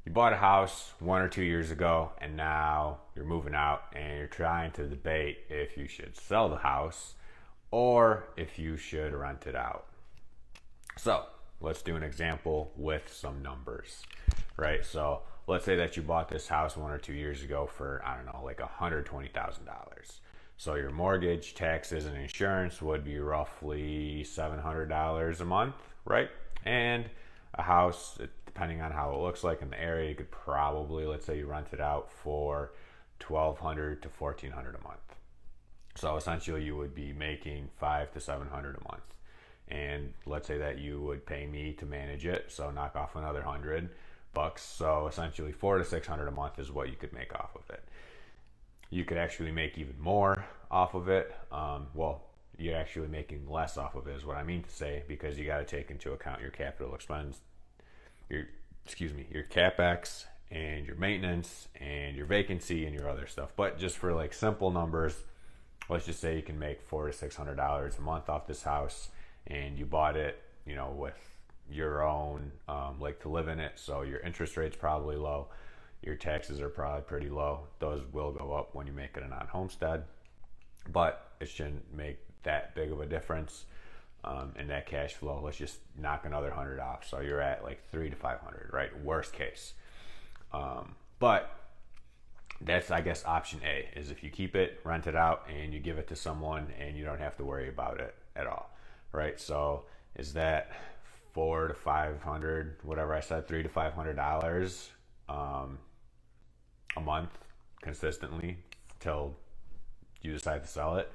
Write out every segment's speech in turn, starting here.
You bought a house 1 or 2 years ago and now you're moving out and you're trying to debate if you should sell the house or if you should rent it out. So let's do an example with some numbers, right? So let's say that you bought this house 1 or 2 years ago for, I don't know, like $120,000. So your mortgage, taxes, and insurance would be roughly $700 a month, right? And a house, depending on how it looks like in the area, you could probably, let's say you rent it out for 1,200 to 1,400 a month. So essentially, you would be making 5 to 700 a month. And let's say that you would pay me to manage it, so knock off another $100. So essentially, 4 to 600 a month is what you could make off of it. You could actually make even more off of it. Well, you're actually making less off of it, is what I mean to say, because you got to take into account your capital expense, your your capex and your maintenance and your vacancy and your other stuff. But just for like simple numbers, let's just say you can make $400 to $600 a month off this house, and you bought it, with your own, like to live in it. So your interest rate's probably low. Your taxes are probably pretty low. Those will go up when you make it a non-homestead, but it shouldn't make that big of a difference in that cash flow. Let's just knock another 100 off. So you're at like 3 to 500, right? Worst case. But that's, I guess, option A is if you keep it, rent it out, and you give it to someone and you don't have to worry about it at all, right? So is that 4 to 500, whatever I said, $3 to $500 a month consistently till you decide to sell it?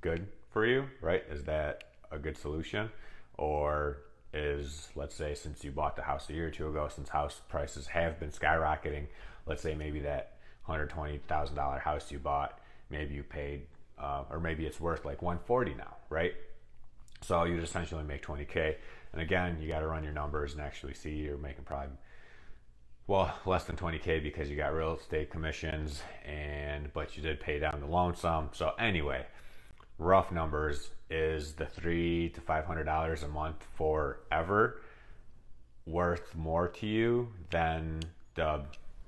Good for you, right? Is that a good solution? Or is, let's say, since you bought the house a year or two ago, since house prices have been skyrocketing, let's say maybe that $120,000 house you bought, maybe you paid, or maybe it's worth like 140 now, right? So you essentially make 20K. And again, you got to run your numbers and actually see you're making probably, well, less than 20K because you got real estate commissions, but you did pay down the loan some. So anyway, rough numbers is the $300 to $500 a month forever worth more to you than the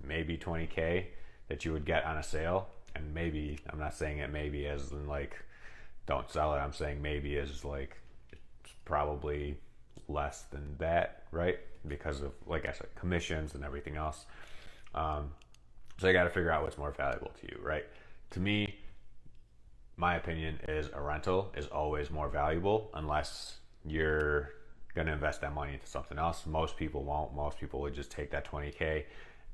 maybe 20K that you would get on a sale? And maybe, I'm not saying it maybe as in like don't sell it, I'm saying maybe as like it's probably less than that, right? Because of, like I said, commissions and everything else. So you got to figure out what's more valuable to you, right? To me, my opinion is a rental is always more valuable unless you're going to invest that money into something else. Most people won't. Most people would just take that 20K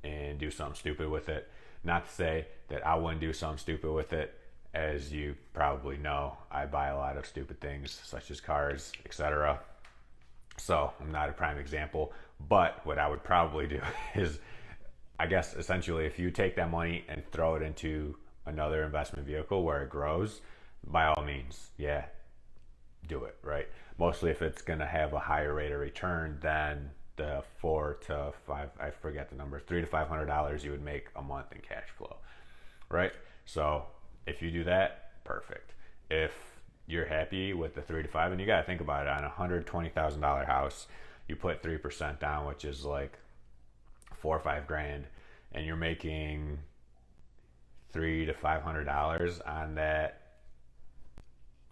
and do something stupid with it. Not to say that I wouldn't do something stupid with it. As you probably know, I buy a lot of stupid things such as cars, etc. So I'm not a prime example, but what I would probably do is, I guess, essentially, if you take that money and throw it into another investment vehicle where it grows, by all means, yeah, do it, right? Mostly if it's going to have a higher rate of return than the 4 to 5, I forget the numbers, $300 to $500 you would make a month in cash flow, right? So if you do that, perfect. If you're happy with the 3 to 5, and you got to think about it, on a $120,000 house, you put 3% down, which is like 4 or 5 grand, and you're making $300 to $500 on that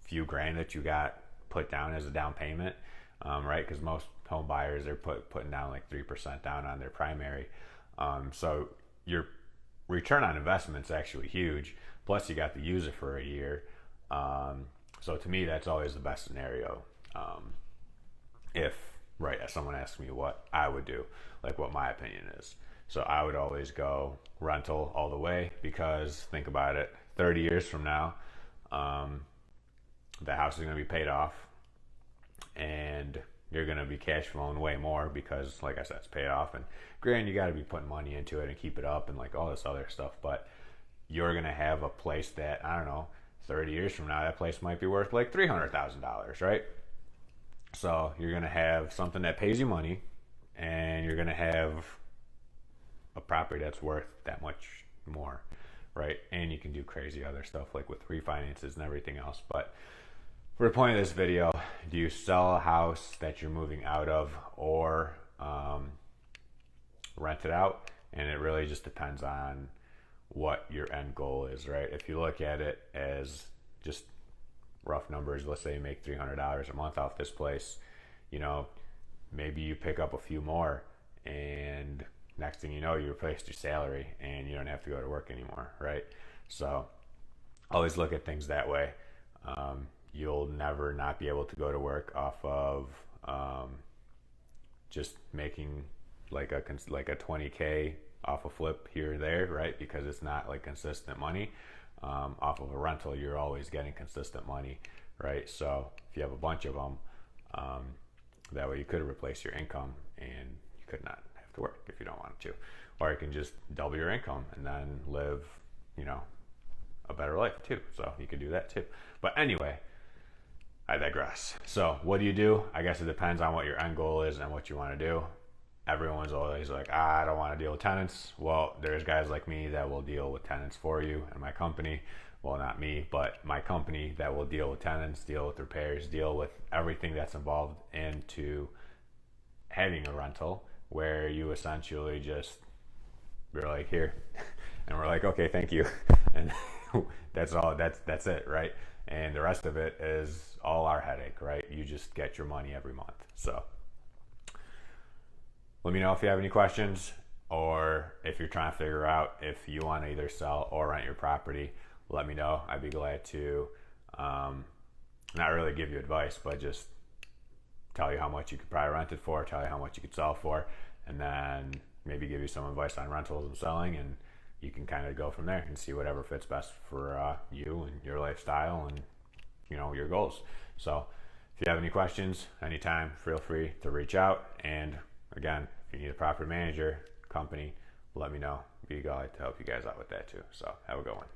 few grand that you got put down as a down payment, right? Because most home buyers are putting down like 3% down on their primary. So your return on investment is actually huge. Plus, you got to use it for a year. So to me, that's always the best scenario. If, right, as someone asks me what I would do, like what my opinion is. So I would always go rental all the way, because think about it, 30 years from now, the house is going to be paid off and you're going to be cash flowing way more because, like I said, it's paid off. And granted, you got to be putting money into it and keep it up and like all this other stuff, but you're going to have a place that, I don't know, 30 years from now, that place might be worth like $300,000, right? So you're going to have something that pays you money, and you're going to have a property that's worth that much more, right? And you can do crazy other stuff like with refinances and everything else. But for the point of this video, do you sell a house that you're moving out of, or rent it out. And it really just depends on what your end goal is, right? If you look at it as just rough numbers, let's say you make $300 a month off this place, you know, maybe you pick up a few more, and next thing you know, you replaced your salary and you don't have to go to work anymore, right? So always look at things that way. You'll never not be able to go to work off of just making like a 20K off a flip here or there, right? Because it's not like consistent money. Off of a rental, you're always getting consistent money, right? So if you have a bunch of them, that way you could replace your income and you could not have to work if you don't want to. Or you can just double your income and then live, you know, a better life too. So you could do that too. But anyway, I digress. So what do? I guess it depends on what your end goal is and what you want to do. Everyone's always like, I don't want to deal with tenants. Well, there's guys like me that will deal with tenants for you, and my company, well, not me, but my company that will deal with tenants, deal with repairs, deal with everything that's involved into having a rental, where you essentially just, we're like, here, and we're like, okay, thank you. And that's all, that's it, right? And the rest of it is all our headache, right? You just get your money every month. So let me know if you have any questions, or if you're trying to figure out if you want to either sell or rent your property. Let me know. I'd be glad to not really give you advice, but just tell you how much you could probably rent it for, tell you how much you could sell for, and then maybe give you some advice on rentals and selling, and you can kind of go from there and see whatever fits best for you and your lifestyle and, you know, your goals. So if you have any questions anytime, feel free to reach out. And again, if you need a property manager company, let me know. Be glad to help you guys out with that too. So have a good one.